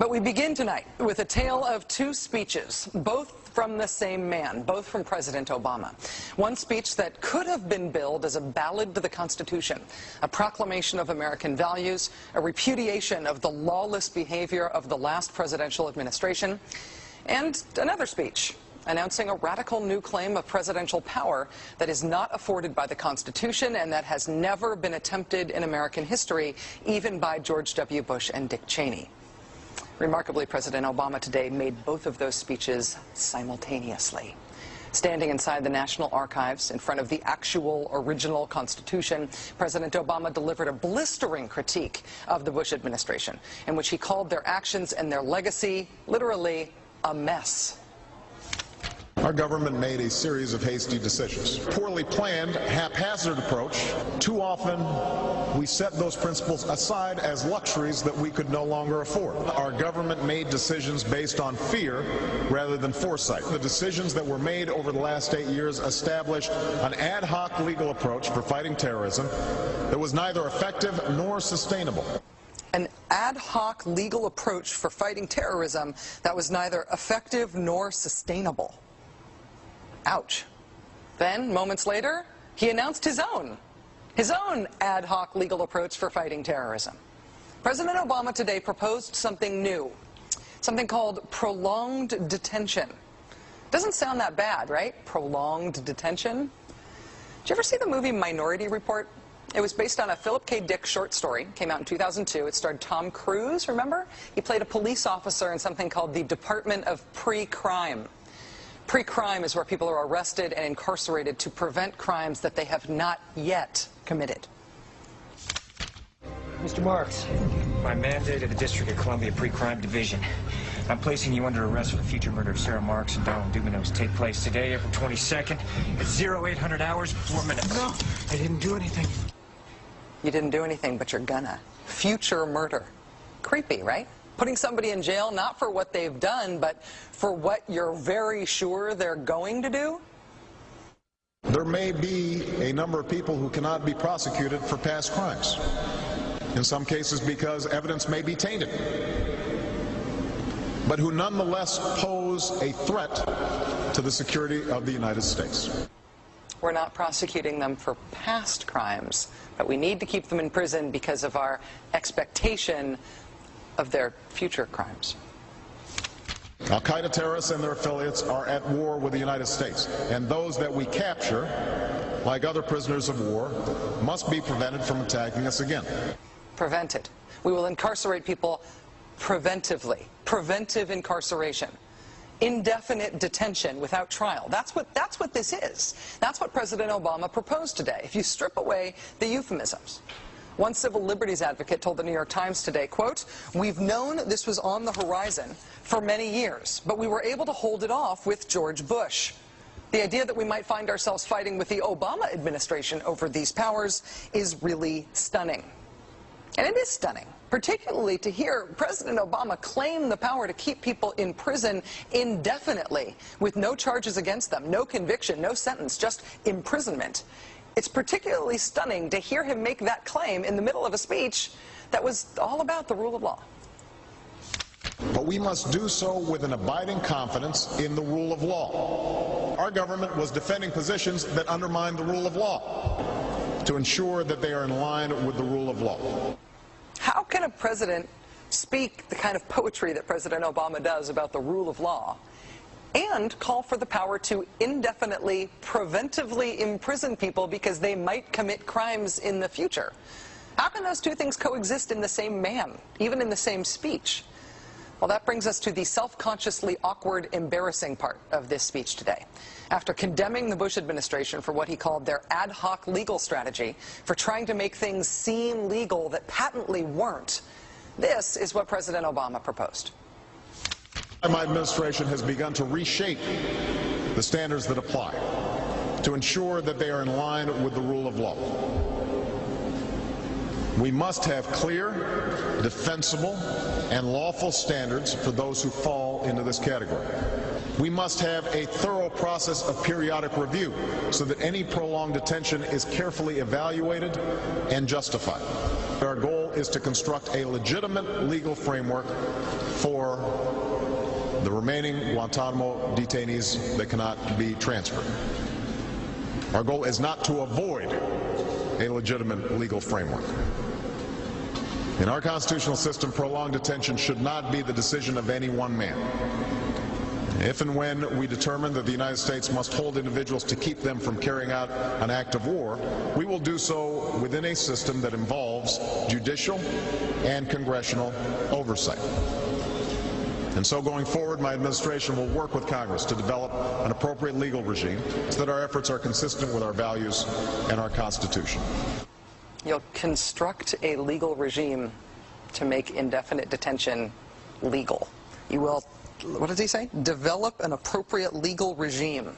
But we begin tonight with a tale of two speeches, both from the same man, both from President Obama. One speech that could have been billed as a ballad to the Constitution, a proclamation of American values, a repudiation of the lawless behavior of the last presidential administration, and another speech announcing a radical new claim of presidential power that is not afforded by the Constitution and that has never been attempted in American history, even by George W. Bush and Dick Cheney. Remarkably, President Obama today made both of those speeches simultaneously. Standing inside the National Archives in front of the actual original Constitution, President Obama delivered a blistering critique of the Bush administration, in which he called their actions and their legacy literally a mess. Our government made a series of hasty decisions. Poorly planned, haphazard approach. Too often, we set those principles aside as luxuries that we could no longer afford. Our government made decisions based on fear rather than foresight. The decisions that were made over the last 8 years established an ad hoc legal approach for fighting terrorism that was neither effective nor sustainable. An ad hoc legal approach for fighting terrorism that was neither effective nor sustainable. Ouch. Then, moments later, he announced his own ad hoc legal approach for fighting terrorism. President Obama today proposed something new, something called prolonged detention. Doesn't sound that bad, right? Prolonged detention. Did you ever see the movie Minority Report? It was based on a Philip K. Dick short story. Came out in 2002. It starred Tom Cruise, remember? He played a police officer in something called the Department of Pre-Crime. Pre-crime is where people are arrested and incarcerated to prevent crimes that they have not yet committed. Mr. Marks, by mandate of the District of Columbia Pre-Crime Division, I'm placing you under arrest for the future murder of Sarah Marks and Donald Dumanos. Take place today, April 22nd, at 0800 hours, 4 minutes. No, I didn't do anything. You didn't do anything, but you're gonna. Future murder. Creepy, right? Putting somebody in jail not for what they've done, but for what you're very sure they're going to do? There may be a number of people who cannot be prosecuted for past crimes. In some cases because evidence may be tainted, but who nonetheless pose a threat to the security of the United States. We're not prosecuting them for past crimes, but we need to keep them in prison because of our expectation of their future crimes. Al-Qaeda terrorists and their affiliates are at war with the United States, and those that we capture, like other prisoners of war, must be prevented from attacking us again. Prevented. We will incarcerate people preventively. Preventive incarceration. Indefinite detention without trial. That's what this is. That's what President Obama proposed today, if you strip away the euphemisms. One civil liberties advocate told the New York Times today, quote, "We've known this was on the horizon for many years, but we were able to hold it off with George Bush. The idea that we might find ourselves fighting with the Obama administration over these powers is really stunning." And it is stunning, particularly to hear President Obama claim the power to keep people in prison indefinitely with no charges against them, no conviction, no sentence, just imprisonment. It's particularly stunning to hear him make that claim in the middle of a speech that was all about the rule of law. But we must do so with an abiding confidence in the rule of law. Our government was defending positions that undermine the rule of law to ensure that they are in line with the rule of law. How can a president speak the kind of poetry that President Obama does about the rule of law and call for the power to indefinitely, preventively imprison people because they might commit crimes in the future? How can those two things coexist in the same man, even in the same speech? Well, that brings us to the self-consciously awkward, embarrassing part of this speech today. After condemning the Bush administration for what he called their ad hoc legal strategy, for trying to make things seem legal that patently weren't, this is what President Obama proposed. My administration has begun to reshape the standards that apply to ensure that they are in line with the rule of law. We must have clear, defensible, and lawful standards for those who fall into this category. We must have a thorough process of periodic review so that any prolonged detention is carefully evaluated and justified. Our goal is to construct a legitimate legal framework for the remaining Guantanamo detainees that cannot be transferred. Our goal is not to avoid a legitimate legal framework. In our constitutional system, prolonged detention should not be the decision of any one man. If and when we determine that the United States must hold individuals to keep them from carrying out an act of war, we will do so within a system that involves judicial and congressional oversight. And so going forward, my administration will work with Congress to develop an appropriate legal regime so that our efforts are consistent with our values and our Constitution. You'll construct a legal regime to make indefinite detention legal. You will, what does he say? Develop an appropriate legal regime.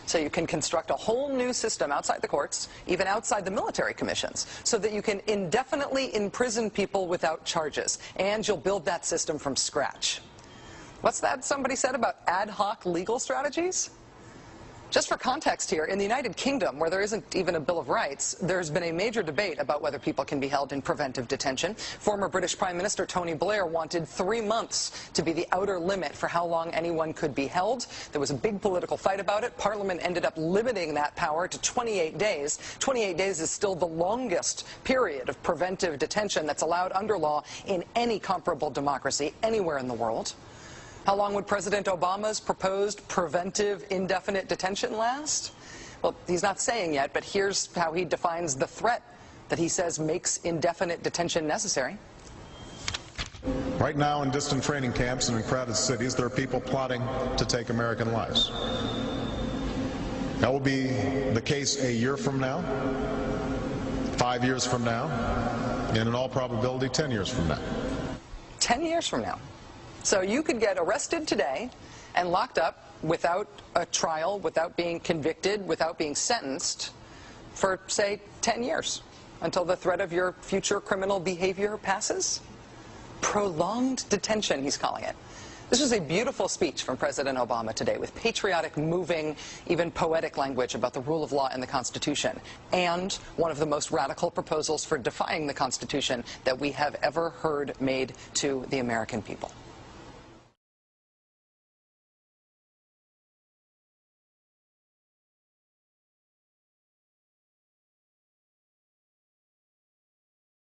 So you can construct a whole new system outside the courts, even outside the military commissions, so that you can indefinitely imprison people without charges. And you'll build that system from scratch. What's that somebody said about ad hoc legal strategies? Just for context here, in the United Kingdom, where there isn't even a Bill of Rights, there's been a major debate about whether people can be held in preventive detention. Former British Prime Minister Tony Blair wanted 3 months to be the outer limit for how long anyone could be held. There was a big political fight about it. Parliament ended up limiting that power to 28 days. 28 days is still the longest period of preventive detention that's allowed under law in any comparable democracy anywhere in the world. How long would President Obama's proposed preventive indefinite detention last? Well, he's not saying yet, but here's how he defines the threat that he says makes indefinite detention necessary. Right now, in distant training camps and in crowded cities, there are people plotting to take American lives. That will be the case a year from now, 5 years from now, and in all probability 10 years from now. 10 years from now. So you could get arrested today and locked up without a trial, without being convicted, without being sentenced for, say, 10 years until the threat of your future criminal behavior passes? Prolonged detention, he's calling it. This was a beautiful speech from President Obama today with patriotic, moving, even poetic language about the rule of law and the Constitution, and one of the most radical proposals for defying the Constitution that we have ever heard made to the American people.